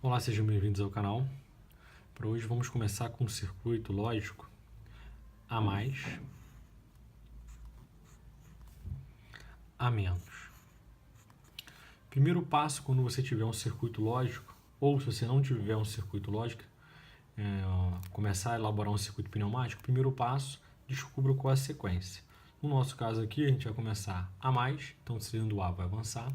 Olá, sejam bem-vindos ao canal. Para hoje vamos começar com um circuito lógico A mais, A menos. Primeiro passo, quando você tiver um circuito lógico, ou se você não tiver um circuito lógico, começar a elaborar um circuito pneumático, primeiro passo, descubra qual é a sequência. No nosso caso aqui, a gente vai começar A mais, então o cilindro A vai avançar.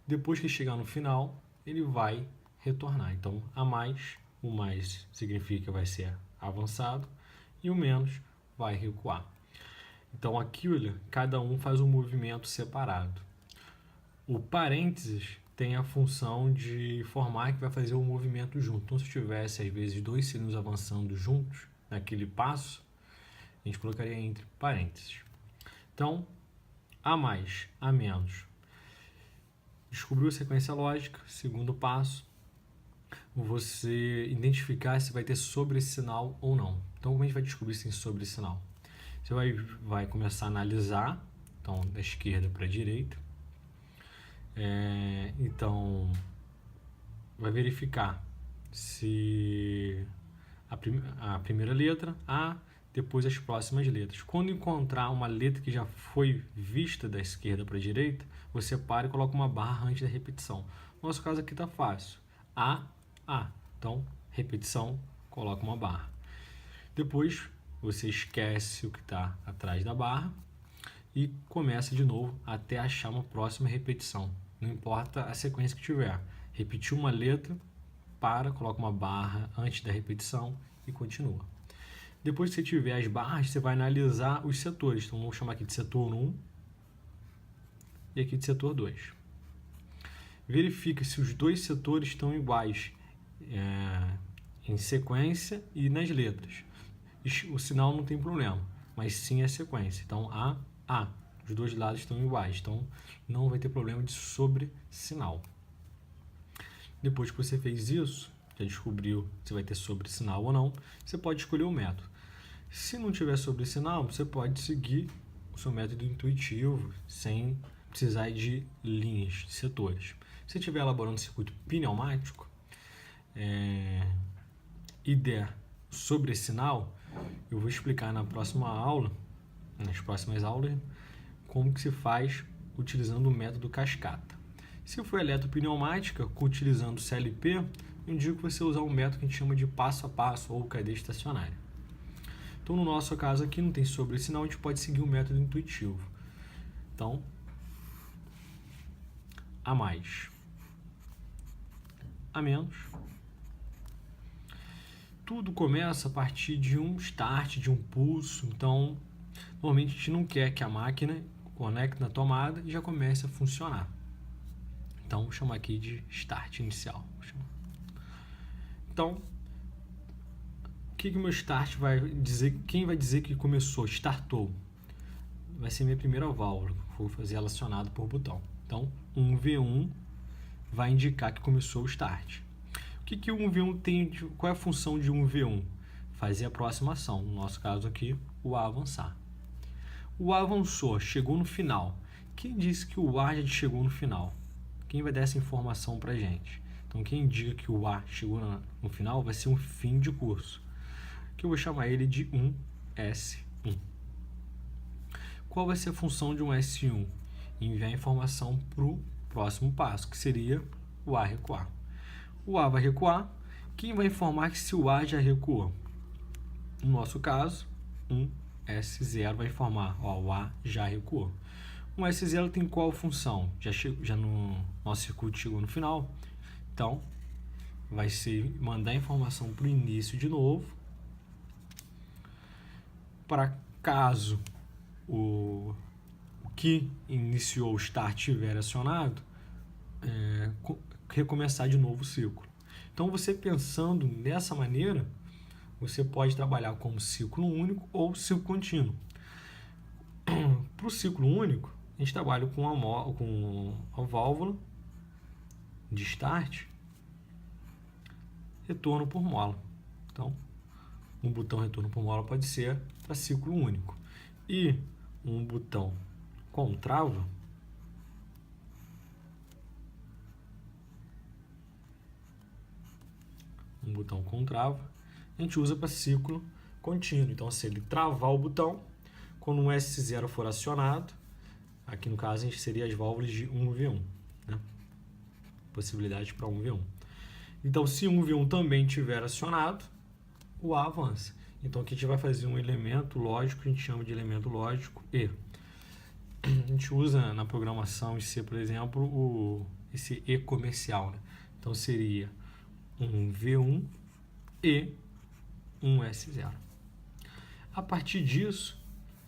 Depois que chegar no final, ele vai retornar. Então, A mais, o mais significa vai ser avançado e o menos vai recuar. Então, aqui, olha, cada um faz um movimento separado. O parênteses tem a função de informar que vai fazer o movimento junto. Então, se tivesse, às vezes, dois cilindros avançando juntos naquele passo, a gente colocaria entre parênteses. Então, A mais, A menos. Descobriu a sequência lógica. Segundo passo, você identificar se vai ter sobressinal ou não. Então, como a gente vai descobrir se tem sobressinal? Você vai começar a analisar, então, da esquerda para a direita. Então, vai verificar se a primeira letra, A, depois as próximas letras. Quando encontrar uma letra que já foi vista da esquerda para a direita, você para e coloca uma barra antes da repetição. No nosso caso aqui está fácil. A. Então, repetição, coloca uma barra. Depois, você esquece o que está atrás da barra e começa de novo até achar uma próxima repetição. Não importa a sequência que tiver. Repetiu uma letra, coloca uma barra antes da repetição e continua. Depois que você tiver as barras, você vai analisar os setores. Então, vamos chamar aqui de setor 1 e aqui de setor 2. Verifica se os dois setores estão iguais em sequência e nas letras. O sinal não tem problema, mas sim a sequência. Então, A. Os dois lados estão iguais, então não vai ter problema de sobressinal. Depois que você fez isso, já descobriu se vai ter sobressinal ou não, você pode escolher o método. Se não tiver sobressinal, você pode seguir o seu método intuitivo, sem precisar de linhas, de setores. Se estiver elaborando um circuito pneumático e der sobressinal, eu vou explicar nas próximas aulas, como que se faz utilizando o método cascata. Se for eletropneumática, utilizando CLP, eu indico você usar um método que a gente chama de passo a passo ou cadeia estacionária. Então, no nosso caso aqui, não tem sobressinal, a gente pode seguir o método intuitivo. Então, A mais, A menos. Tudo começa a partir de um start, de um pulso. Então, normalmente a gente não quer que a máquina conecte na tomada e já comece a funcionar. Então, vou chamar aqui de start inicial. Então, o que o meu start vai dizer? Quem vai dizer que começou, startou? Vai ser minha primeira válvula, vou fazer ela acionada por botão. Então, 1V1 vai indicar que começou o start. O que o 1V1 tem? Qual é a função de 1V1? Fazer a aproximação. No nosso caso aqui, o A avançar. O A avançou, chegou no final. Quem disse que o A já chegou no final? Quem vai dar essa informação para a gente? Então, quem indica que o A chegou no final vai ser um fim de curso, que eu vou chamar ele de 1S1. Qual vai ser a função de um S1? Enviar a informação para o próximo passo, que seria o A recuar. O A vai recuar. Quem vai informar que se o A já recuou? No nosso caso, 1S0 vai informar, o A já recuou. Um S0 tem qual função? Já no nosso circuito chegou no final. Então, vai ser mandar a informação para o início de novo. Para caso o que iniciou o start estiver acionado, recomeçar de novo o ciclo. Então, você pensando dessa maneira, você pode trabalhar como ciclo único ou ciclo contínuo. Para o ciclo único, a gente trabalha com a válvula de start, retorno por mola. Então, um botão retorno por mola pode ser para ciclo único. E um botão com trava um botão com trava, a gente usa para ciclo contínuo. Então, se ele travar o botão, quando um S0 for acionado, aqui no caso a gente seria as válvulas de 1V1, né? Possibilidade para 1V1. Então, se 1V1 também estiver acionado, o A avança. Então, aqui a gente vai fazer um elemento lógico, que a gente chama de elemento lógico E. A gente usa na programação em C, por exemplo, esse E comercial, né? Então, seria um V1 e um S0. A partir disso,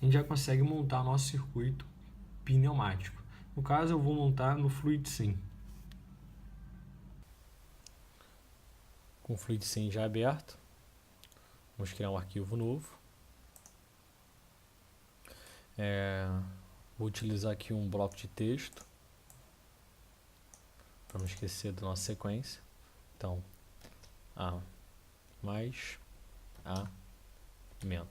a gente já consegue montar nosso circuito pneumático. No caso, eu vou montar no FluidSim. Com o FluidSim já aberto, vamos criar um arquivo novo. Vou utilizar aqui um bloco de texto para não esquecer da nossa sequência. Então, A mais A menos.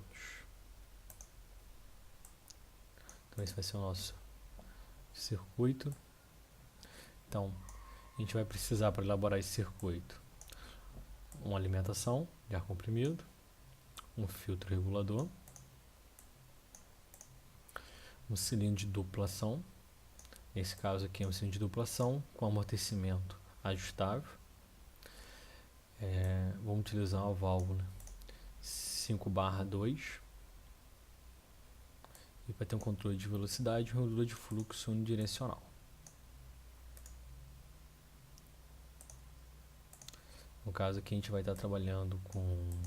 Então, esse vai ser o nosso circuito. Então, a gente vai precisar, para elaborar esse circuito, uma alimentação de ar comprimido, um filtro regulador, um cilindro de duplação. Nesse caso aqui é um cilindro de duplação com amortecimento ajustável. Vamos utilizar a válvula 5/2 e vai ter um controle de velocidade e um regulador de fluxo unidirecional. No caso aqui a gente vai estar trabalhando com o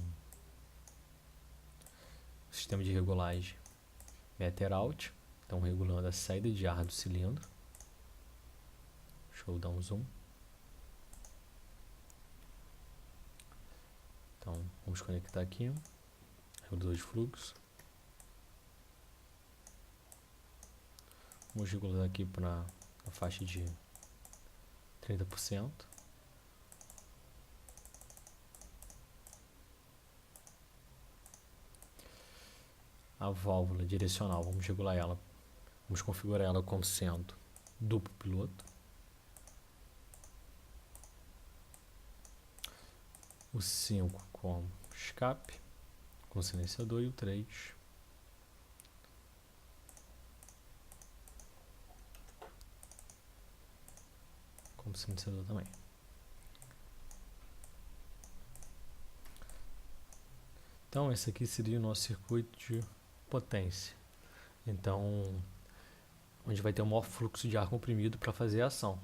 sistema de regulagem meter-out, então regulando a saída de ar do cilindro. Deixa eu dar um zoom. Então vamos conectar aqui, regulador de fluxo. Vamos regular aqui para a faixa de 30%. A válvula direcional, vamos regular ela, vamos configurar ela como sendo duplo piloto. O 5 como escape, com silenciador, e o 3 como silenciador também. Então, esse aqui seria o nosso circuito de potência. Então, onde vai ter o maior fluxo de ar comprimido para fazer a ação.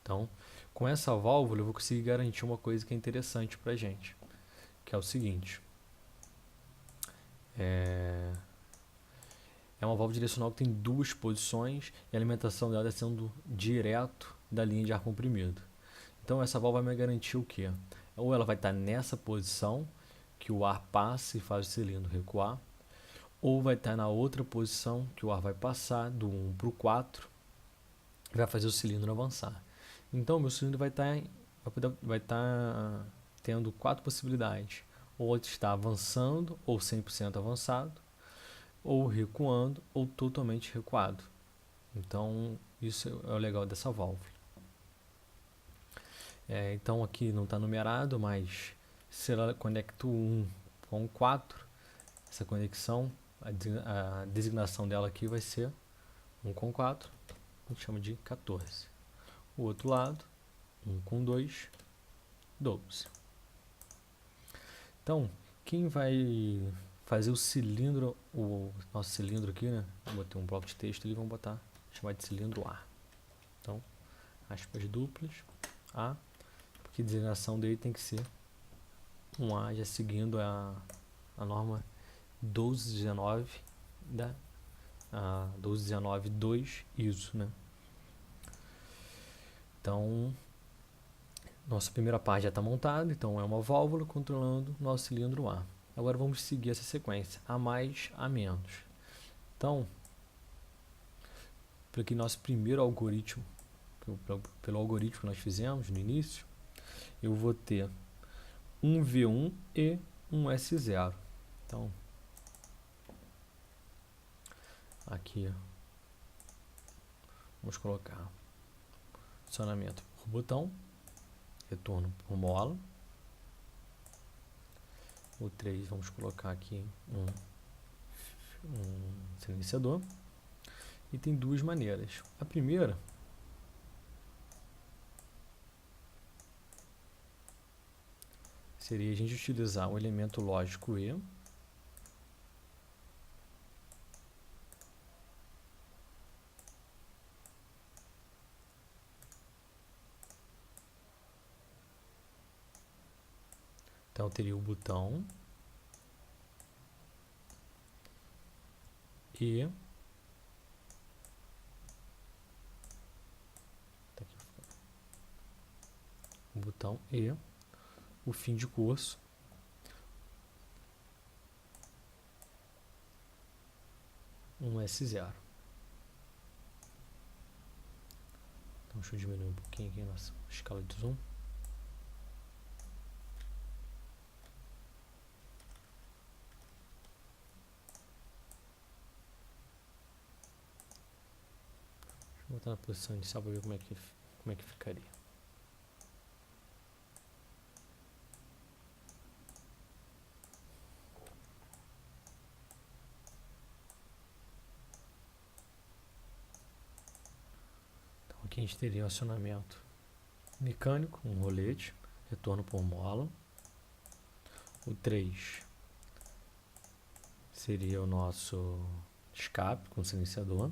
Então, com essa válvula eu vou conseguir garantir uma coisa que é interessante para a gente, que é o seguinte: é uma válvula direcional que tem duas posições e a alimentação dela está sendo direto da linha de ar comprimido. Então, essa válvula vai me garantir o quê? Ou ela vai estar nessa posição, que o ar passa e faz o cilindro recuar, ou vai estar na outra posição, que o ar vai passar do 1 para o 4 e vai fazer o cilindro avançar. Então, meu cilindro vai estar tendo 4 possibilidades: ou ele está avançando, ou 100% avançado, ou recuando, ou totalmente recuado. Então, isso é o legal dessa válvula. Então, aqui não está numerado, mas se ela conecta o 1 com o 4, essa conexão, a designação dela aqui vai ser 1 com 4, a gente chama de 14. O outro lado, 1 com 2, 12. Então, quem vai fazer o cilindro, o nosso cilindro aqui, né? Eu botei um bloco de texto ali, vamos chamar de cilindro A. Então, aspas duplas, A, porque a designação dele tem que ser um A, já seguindo a norma 1219 da 1219-2 ISO, né? Então, nossa primeira parte já está montada, então é uma válvula controlando nosso cilindro A. Agora vamos seguir essa sequência, A mais, A menos. Então, para que nosso primeiro algoritmo, pelo algoritmo que nós fizemos no início, eu vou ter um V1 e um S0. Então, aqui, vamos colocar acionamento por botão, retorno por mola, O 3 vamos colocar aqui um silenciador. E tem duas maneiras. A primeira seria a gente utilizar o elemento lógico E. Então, teria o botão E. Tá aqui. O botão E. O fim de curso. Um S0. Então, deixa eu diminuir um pouquinho aqui a nossa escala de zoom. Deixa eu botar na posição inicial para ver como é que ficaria. Então, aqui a gente teria um acionamento mecânico, um rolete, retorno por mola. O 3 seria o nosso escape com silenciador.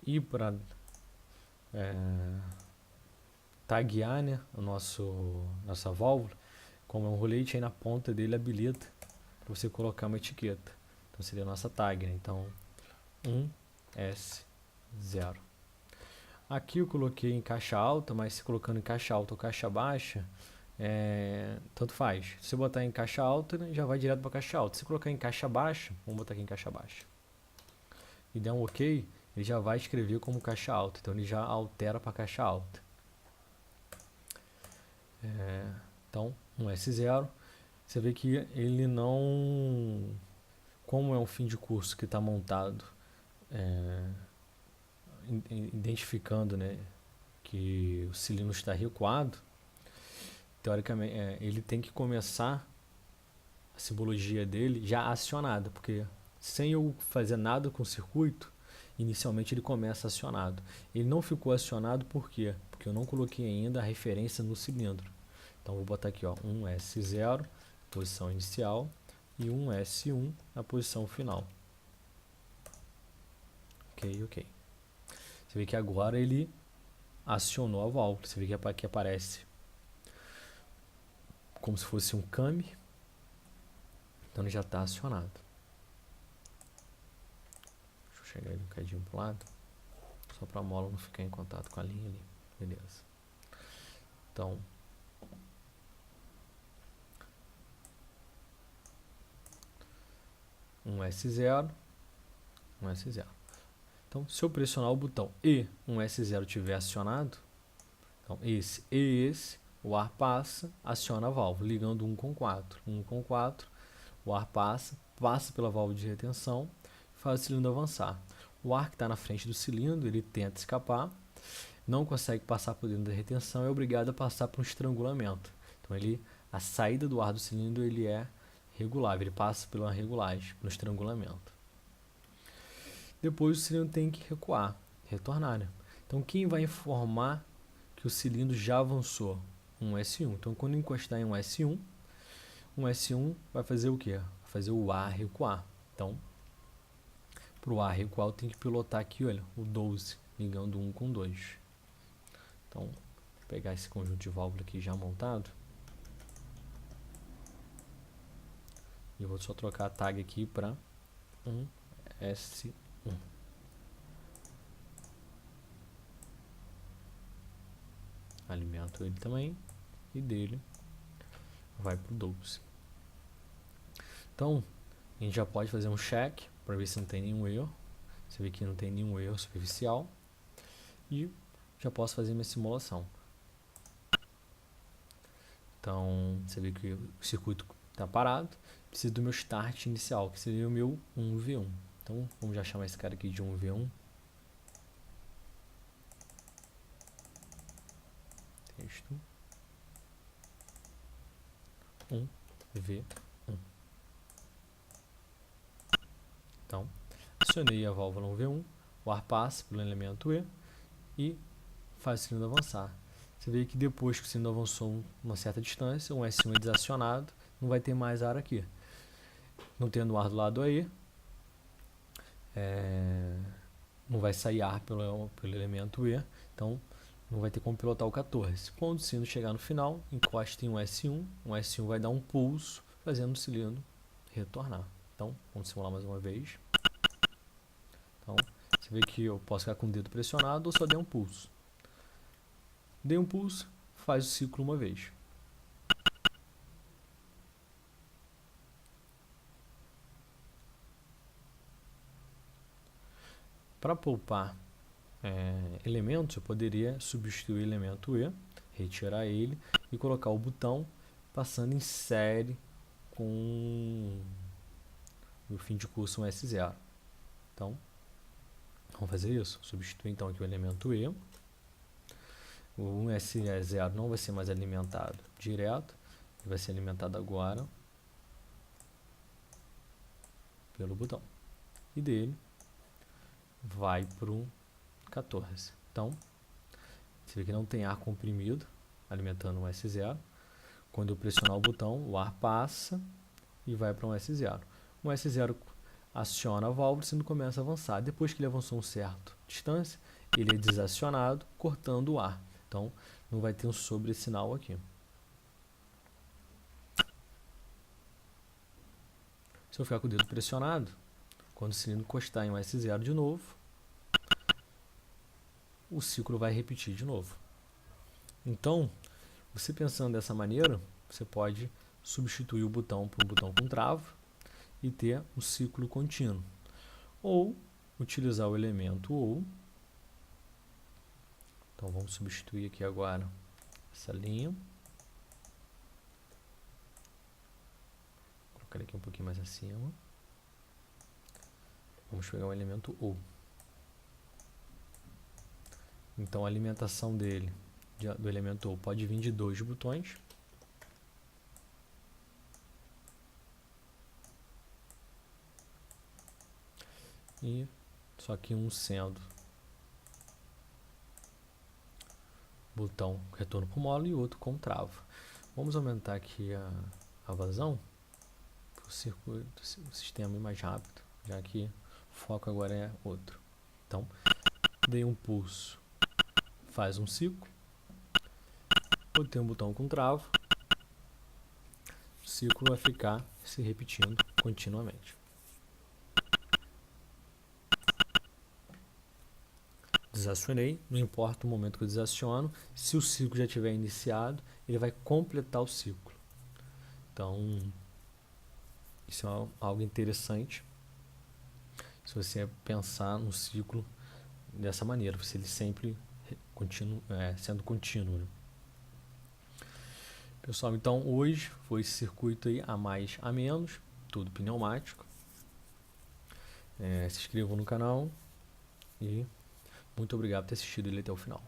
E para taguear, né, nossa válvula, como é um rolete, aí na ponta dele habilita para você colocar uma etiqueta. Então seria a nossa tag, né? Então 1S0. Aqui eu coloquei em caixa alta, mas se colocando em caixa alta ou caixa baixa, tanto faz. Se você botar em caixa alta, né, já vai direto para caixa alta. Se colocar em caixa baixa, vamos botar aqui em caixa baixa, e der um OK, ele já vai escrever como caixa alta. Então ele já altera para caixa alta. Então, um S0. Você vê que ele não... Como é um fim de curso que está montado, identificando, né, que o cilindro está recuado, teoricamente ele tem que começar a simbologia dele já acionada, porque sem eu fazer nada com o circuito, inicialmente ele começa acionado. Ele não ficou acionado por quê? Porque eu não coloquei ainda a referência no cilindro. Então vou botar aqui, ó, um S0, posição inicial, e um S1 na posição final. Ok. Você vê que agora ele acionou a válvula. Você vê que aqui aparece como se fosse um came. Então ele já está acionado. Deixa eu chegar ele um bocadinho para o lado, só para a mola não ficar em contato com a linha ali. Beleza. Então, um S0, um S0. Então, se eu pressionar o botão e um S0 estiver acionado, então esse e esse, o ar passa, aciona a válvula, ligando 1 com 4. 1 com 4, o ar passa pela válvula de retenção, faz o cilindro avançar. O ar que está na frente do cilindro, ele tenta escapar, não consegue passar por dentro da retenção, é obrigado a passar por um estrangulamento. Então, a saída do ar do cilindro ele é regulável, ele passa pela regulagem, pelo estrangulamento. Depois o cilindro tem que recuar, retornar, né? Então quem vai informar que o cilindro já avançou? Um S1. Então quando encostar em um S1 vai fazer o quê? Vai fazer o ar recuar. Então, para o ar recuar eu tenho que pilotar aqui, olha, o 12, ligando 1 com 2. Então, vou pegar esse conjunto de válvula aqui já montado. E eu vou só trocar a tag aqui para um S1. Alimento ele também. E dele vai para o 12. Então, a gente já pode fazer um check para ver se não tem nenhum erro. Você vê que não tem nenhum erro superficial. E já posso fazer minha simulação. Então, você vê que o circuito está parado. Preciso do meu start inicial, que seria o meu 1V1. Então, vamos já chamar esse cara aqui de 1V1. Texto. um V1. Então, acionei a válvula 1V1, o ar passa pelo elemento E e faz o cilindro avançar. Você vê que depois que o cilindro avançou uma certa distância, um S1 é desacionado, não vai ter mais ar aqui. Não tendo ar do lado aí, não vai sair ar pelo elemento E, então não vai ter como pilotar o 14. Quando o cilindro chegar no final, encosta em um S1 vai dar um pulso, fazendo o cilindro retornar. Então, vamos simular mais uma vez. Então, você vê que eu posso ficar com o dedo pressionado ou só der um pulso. Dei um pulso, faz o ciclo uma vez. Para poupar elementos, eu poderia substituir o elemento E, retirar ele e colocar o botão passando em série com o fim de curso um S0. Então, vamos fazer isso. Substituir então aqui o elemento E. O S0 não vai ser mais alimentado direto, ele vai ser alimentado agora pelo botão. E dele vai para o 14. Então, você vê que não tem ar comprimido alimentando um S0. Quando eu pressionar o botão, o ar passa e vai para um S0. Um S0 aciona a válvula e o cilindro começa a avançar. Depois que ele avançou uma certa distância, ele é desacionado, cortando o ar. Então, não vai ter um sobressinal aqui. Se eu ficar com o dedo pressionado, quando o cilindro encostar em um S0 de novo, o ciclo vai repetir de novo. Então, você pensando dessa maneira, você pode substituir o botão por um botão com trava e ter um ciclo contínuo. Ou utilizar o elemento OU. Então, vamos substituir aqui agora essa linha. Vou colocar ele aqui um pouquinho mais acima. Vamos pegar o elemento OU. Então, a alimentação dele, do elemento OU, pode vir de 2 botões. E só que um sendo botão retorno por mola e outro com trava. Vamos aumentar aqui a vazão para o circuito, o sistema ir mais rápido, já que o foco agora é outro. Então, dei um pulso, faz um ciclo, botei um botão com trava, o ciclo vai ficar se repetindo continuamente. Desacionei, não importa o momento que eu desaciono, se o ciclo já tiver iniciado, ele vai completar o ciclo. Então, isso é algo interessante, se você pensar no ciclo dessa maneira, se ele sempre sendo contínuo. Né? Pessoal, então hoje foi esse circuito aí, a mais a menos, tudo pneumático. Se inscrevam no canal e muito obrigado por ter assistido ele até o final.